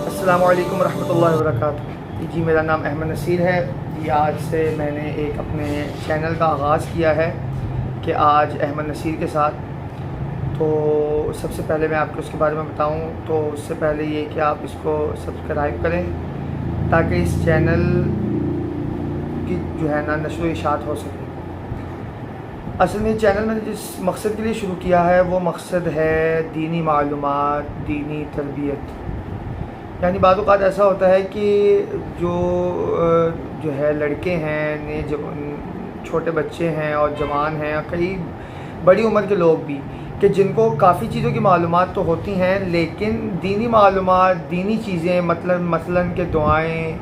السلام علیکم ورحمۃ اللہ وبرکاتہ۔ جی میرا نام احمد نصیر ہے۔ جی آج سے میں نے ایک اپنے چینل کا آغاز کیا ہے کہ آج احمد نصیر کے ساتھ، تو سب سے پہلے میں آپ کو اس کے بارے میں بتاؤں تو اس سے پہلے یہ کہ آپ اس کو سبسکرائب کریں تاکہ اس چینل کی جو ہے نا نشر و اشاعت ہو سکے۔ اصل میں چینل میں نے جس مقصد کے لیے شروع کیا ہے وہ مقصد ہے دینی معلومات، دینی تربیت۔ یعنی بعض اوقات ایسا ہوتا ہے کہ جو ہے لڑکے ہیں، چھوٹے بچے ہیں اور جوان ہیں، کئی بڑی عمر کے لوگ بھی، کہ جن کو کافی چیزوں کی معلومات تو ہوتی ہیں لیکن دینی معلومات، دینی چیزیں مثلاً کہ دعائیں،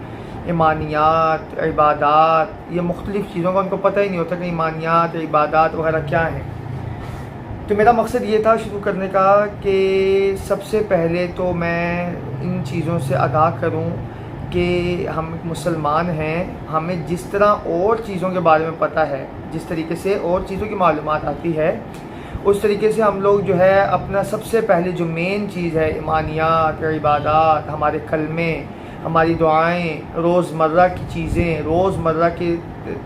ایمانیات، عبادات، یہ مختلف چیزوں کا ان کو پتہ ہی نہیں ہوتا کہ ایمانیات، عبادات وغیرہ کیا ہیں۔ تو میرا مقصد یہ تھا شروع کرنے کا کہ سب سے پہلے تو میں ان چیزوں سے آگاہ کروں کہ ہم مسلمان ہیں، ہمیں جس طرح اور چیزوں کے بارے میں پتہ ہے، جس طریقے سے اور چیزوں کی معلومات آتی ہے، اس طریقے سے ہم لوگ جو ہے اپنا سب سے پہلے جو مین چیز ہے ایمانیات، عبادات، ہمارے کلمے، ہماری دعائیں، روزمرہ کی چیزیں، روزمرہ کے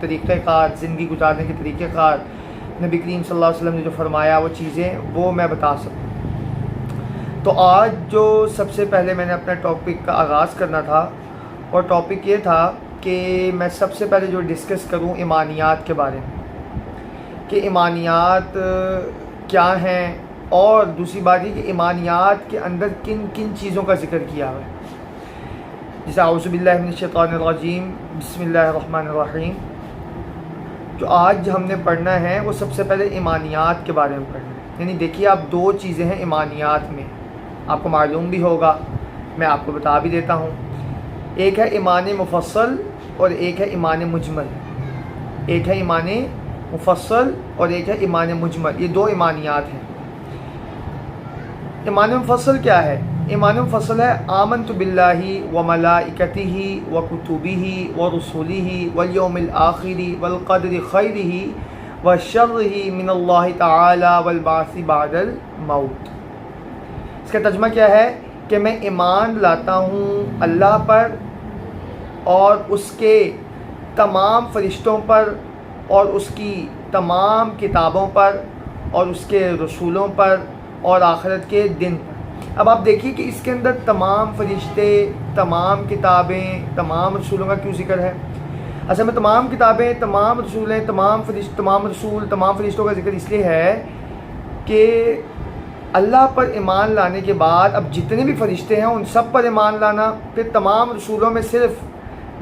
طریقہ کار، زندگی گزارنے کے طریقہ کار، نبی کریم صلی اللہ علیہ وسلم نے جو فرمایا وہ چیزیں وہ میں بتا سکوں۔ تو آج جو سب سے پہلے میں نے اپنا ٹاپک کا آغاز کرنا تھا، اور ٹاپک یہ تھا کہ میں سب سے پہلے جو ڈسکس کروں ایمانیات کے بارے میں، کہ ایمانیات کیا ہیں، اور دوسری بات یہ کہ ایمانیات کے اندر کن کن چیزوں کا ذکر کیا ہوا ہے۔ جیسے اعوذ باللہ من الشیطان الرجیم، بسم اللہ الرحمن الرحیم۔ جو آج ہم نے پڑھنا ہے وہ سب سے پہلے ایمانیات کے بارے میں پڑھنا ہے۔ یعنی دیکھیے آپ، دو چیزیں ہیں ایمانیات میں، آپ کو معلوم بھی ہوگا، میں آپ کو بتا بھی دیتا ہوں۔ ایک ہے ایمان مفصل اور ایک ہے ایمان مجمل۔ ایک ہے ایمان مفصل اور ایک ہے ایمان مجمل، یہ دو ایمانیات ہیں۔ ایمان مفصل کیا ہے؟ ایمان مفصل ہے آمنت باللہ و ملائکتہ و کتبہ و رسلہ والیوم الآخر والقدر خیرہ و شرہ من اللہ تعالی والبعث بعد الموت۔ اس کا ترجمہ کیا ہے کہ میں ایمان لاتا ہوں اللہ پر اور اس کے تمام فرشتوں پر اور اس کی تمام کتابوں پر اور اس کے رسولوں پر اور آخرت کے دن پر۔ اب آپ دیکھیے کہ اس کے اندر تمام فرشتے، تمام کتابیں، تمام رسولوں کا کیوں ذکر ہے؟ اصل میں تمام کتابیں، تمام رسولیں، تمام فرشتوں کا ذکر اس لیے ہے کہ اللہ پر ایمان لانے کے بعد اب جتنے بھی فرشتے ہیں ان سب پر ایمان لانا، پھر تمام رسولوں میں صرف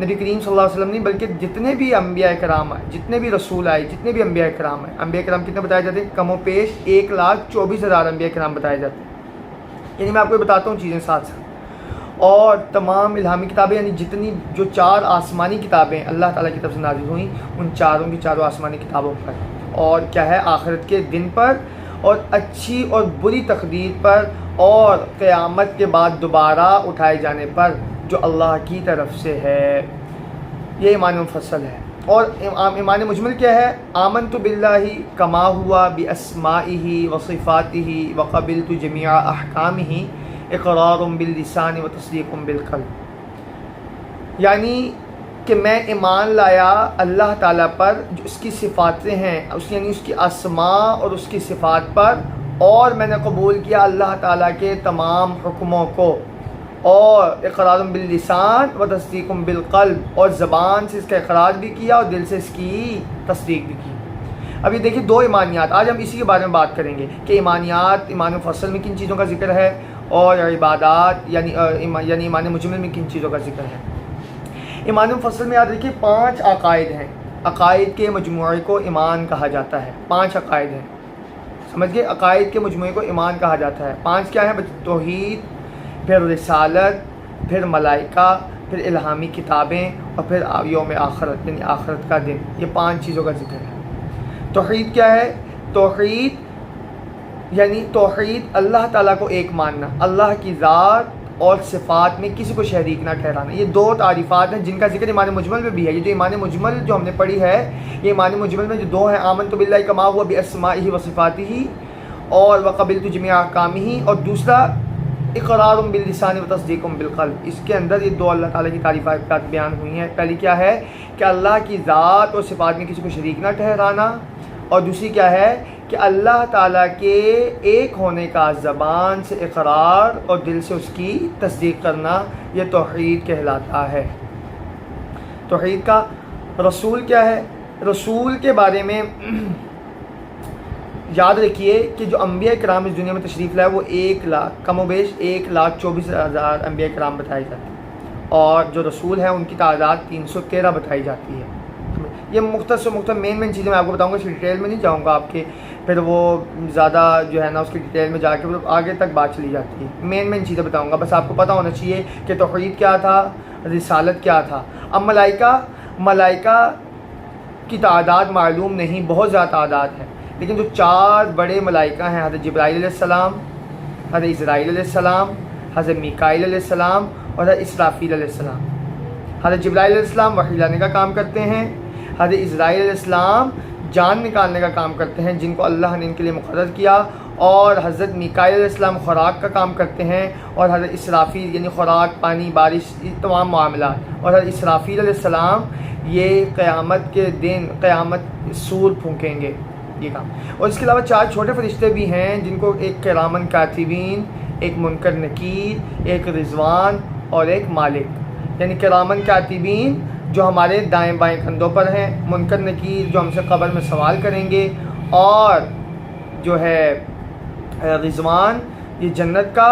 نبی کریم صلی اللہ علیہ وسلم نہیں بلکہ جتنے بھی انبیاء کرام آئے، جتنے بھی رسول آئے، جتنے بھی انبیاء کرام آئے۔ انبیاء کرام کتنے بتائے جاتے ہیں؟ کم و بیش 1,24,000 انبیاء کرام بتائے جاتے ہیں۔ یعنی میں آپ کو بتاتا ہوں چیزیں ساتھ ساتھ۔ اور تمام الہامی کتابیں، یعنی جتنی جو 4 آسمانی کتابیں اللہ تعالیٰ کی طرف سے نازل ہوئیں، ان چاروں کی چاروں آسمانی کتابوں پر، اور کیا ہے آخرت کے دن پر، اور اچھی اور بری تقدیر پر، اور قیامت کے بعد دوبارہ اٹھائے جانے پر جو اللہ کی طرف سے ہے۔ یہ ایمان مفصل ہے۔ اور ایمان مجمل کیا ہے؟ آمنت باللہ کما ہوا باسمائہ وصفاتہ وقبلت جمیع احکامہ اقرار باللسان وتصدیق بالقلب۔ یعنی کہ میں ایمان لایا اللہ تعالیٰ پر جو اس کی صفاتیں ہیں، یعنی اس کی اسماء اور اس کی صفات پر، اور میں نے قبول کیا اللہ تعالیٰ کے تمام حکموں کو، اور اقرار باللسان و تصدیق بالقلب، اور زبان سے اس کا اقرار بھی کیا اور دل سے اس کی تصدیق بھی کی۔ اب یہ دیکھیے دو ایمانیات، آج ہم اسی کے بارے میں بات کریں گے کہ ایمانیات، ایمان مفصل میں کن چیزوں کا ذکر ہے، اور عبادات یعنی ایمان مجمل میں کن چیزوں کا ذکر ہے۔ ایمان مفصل میں یاد رکھیے 5 عقائد ہیں، عقائد کے مجموعے کو ایمان کہا جاتا ہے۔ 5 عقائد ہیں، سمجھ گئے؟ عقائد کے مجموعے کو ایمان کہا جاتا ہے۔ 5 کیا ہیں؟ توحید، پھر رسالت، پھر ملائکہ، پھر الہامی کتابیں، اور پھر یوم آخرت یعنی آخرت کا دن۔ یہ 5 چیزوں کا ذکر ہے۔ توحید کیا ہے؟ توحید یعنی توحید اللہ تعالیٰ کو ایک ماننا، اللہ کی ذات، اور صفات میں کسی کو شریک نہ ٹھہرانا. یہ دو تعریفات ہیں جن کا ذکر ایمان مجمل میں بھی ہے. یہ جو ایمان مجمل جو ہم نے پڑھی ہے، یہ ایمان مجمل میں جو دو ہیں، آمنت باللہ کما ہوا باسمائہ و صفاتہ اور وقبلت جمیع احکامہ، اور دوسرا اقرار باللسان و تصدیق بالقلب. اس کے اندر یہ دو اللہ تعالیٰ کی تعریفات بیان ہوئی ہیں. پہلی کیا ہے کہ اللہ کی ذات اور صفات میں کسی کو شریک نہ ٹھہرانا، اور دوسری کیا ہے کہ اللہ تعالیٰ کے ایک ہونے کا زبان سے اقرار اور دل سے اس کی تصدیق کرنا، یہ توحید کہلاتا ہے. توحید کا رسول کیا ہے؟ رسول کے بارے میں یاد رکھیے کہ جو انبیاء کرام اس دنیا میں تشریف لائے وہ 1 لاکھ کم و بیش 1,24,000 انبیاء کرام بتائے جاتے ہیں، اور جو رسول ہیں ان کی تعداد 313 بتائی جاتی ہے. یہ مختصر مین چیزیں میں آپ کو بتاؤں گا، اس کی ڈیٹیل میں نہیں جاؤں گا آپ کے، پھر وہ زیادہ جو ہے نا اس کی ڈیٹیل میں جا کے آگے تک بات چلی جاتی ہے. مین چیزیں بتاؤں گا، بس آپ کو پتہ ہونا چاہیے کہ توحید کیا تھا، رسالت کیا تھا. اب ملائکہ کی تعداد معلوم نہیں، بہت زیادہ تعداد ہے، لیکن جو 4 بڑے ملائکہ ہیں، حضرت جبرائیل علیہ السلام، حضرت اسرائیل علیہ السلام، حضرت میکائیل علیہ السلام اور حضرت اسرافیل علیہ السلام. حضرت جبرائیل علیہ السلام وحی لانے کا کام کرتے ہیں، حضرت اسرائیل علیہ السلام جان نکالنے کا کام کرتے ہیں جن کو اللہ نے ان کے لیے مقرر کیا، اور حضرت میکائیل علیہ السلام خوراک کا کام کرتے ہیں، اور حضرت اسرافیل یعنی خوراک، پانی، بارش، تمام معاملات، اور حضرت اسرافیل علیہ السلام یہ قیامت کے دن سور پھونکیں گے، یہ کام. اور اس کے علاوہ 4 چھوٹے فرشتے بھی ہیں جن کو ایک کرامن کاتبین، ایک منکر نکیر، ایک رضوان اور ایک مالک. یعنی کرامن کاتبین جو ہمارے دائیں بائیں کندھوں پر ہیں، منکر نکیر جو ہم سے قبر میں سوال کریں گے، اور جو ہے رضوان یہ جنت کا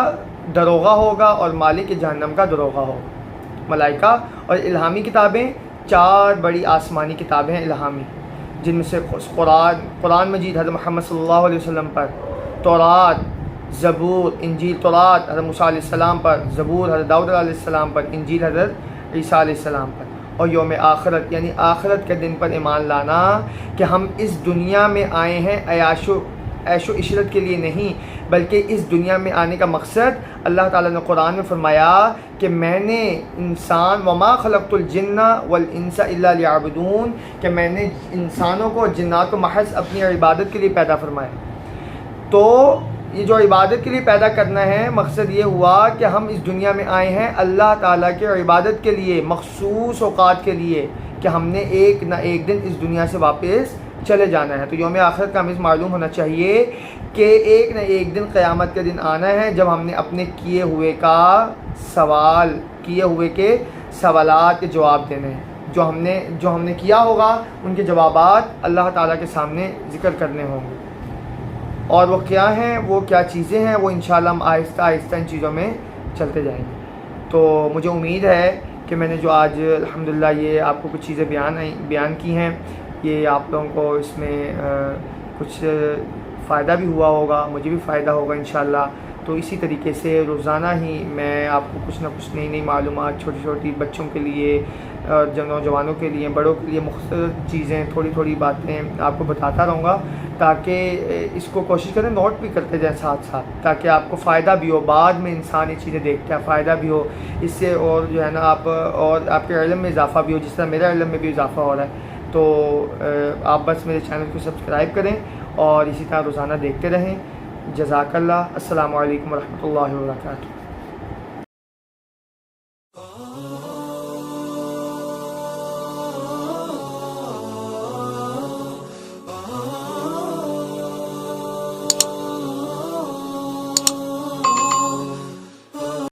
دروغہ ہوگا، اور مالک یہ جہنم کا دروغہ ہوگا. ملائکہ اور الہامی کتابیں 4 بڑی آسمانی کتابیں ہیں الہامی، جن میں سے قرآن مجید حضرت محمد صلی اللہ علیہ وسلم پر، تورات، زبور، انجیل. تورات حضرت موسیٰ علیہ السلام پر، زبور حضرت داؤد علیہ السلام پر، انجیل حضرت عیسیٰ علیہ السلام پر. اور یوم آخرت یعنی آخرت کے دن پر ایمان لانا کہ ہم اس دنیا میں آئے ہیں عیش و عشرت کے لیے نہیں، بلکہ اس دنیا میں آنے کا مقصد اللہ تعالیٰ نے قرآن میں فرمایا کہ میں نے انسان وما خلقت الجن والانس الا لیعبدون، کہ میں نے انسانوں کو اور جنات کو محض اپنی عبادت کے لیے پیدا فرمایا. تو یہ جو عبادت کے لیے پیدا کرنا ہے، مقصد یہ ہوا کہ ہم اس دنیا میں آئے ہیں اللہ تعالیٰ کے عبادت کے لیے، مخصوص اوقات کے لیے، کہ ہم نے ایک نہ ایک دن اس دنیا سے واپس چلے جانا ہے. تو یوم آخرت کا ہمیں معلوم ہونا چاہیے کہ ایک نہ ایک دن قیامت کے دن آنا ہے جب ہم نے اپنے کیے ہوئے کے سوالات کے جواب دینے ہیں. جو ہم نے کیا ہوگا ان کے جوابات اللہ تعالیٰ کے سامنے ذکر کرنے ہوں گے. اور وہ کیا ہیں، وہ کیا چیزیں ہیں، وہ انشاءاللہ ہم آہستہ آہستہ ان چیزوں میں چلتے جائیں گے. تو مجھے امید ہے کہ میں نے جو آج الحمدللہ یہ آپ کو کچھ چیزیں بیان کی ہیں، یہ آپ لوگوں کو اس میں کچھ فائدہ بھی ہوا ہوگا، مجھے بھی فائدہ ہوگا انشاءاللہ. تو اسی طریقے سے روزانہ ہی میں آپ کو کچھ نہ کچھ نئی معلومات، چھوٹی چھوٹی بچوں کے لیے، نوجوانوں کے لیے، بڑوں کے لیے مختلف چیزیں، تھوڑی باتیں آپ کو بتاتا رہوں گا، تاکہ اس کو کوشش کریں نوٹ بھی کرتے جائیں ساتھ ساتھ، تاکہ آپ کو فائدہ بھی ہو. بعد میں انسان یہ چیزیں دیکھتا ہے، فائدہ بھی ہو اس سے، اور جو ہے نا آپ کے علم میں اضافہ بھی ہو، جس طرح میرے علم میں بھی اضافہ ہو رہا ہے. تو آپ بس میرے چینل کو سبسکرائب کریں اور اسی طرح روزانہ دیکھتے رہیں. جزاک اللہ. السلام علیکم ورحمۃ اللہ وبرکاتہ.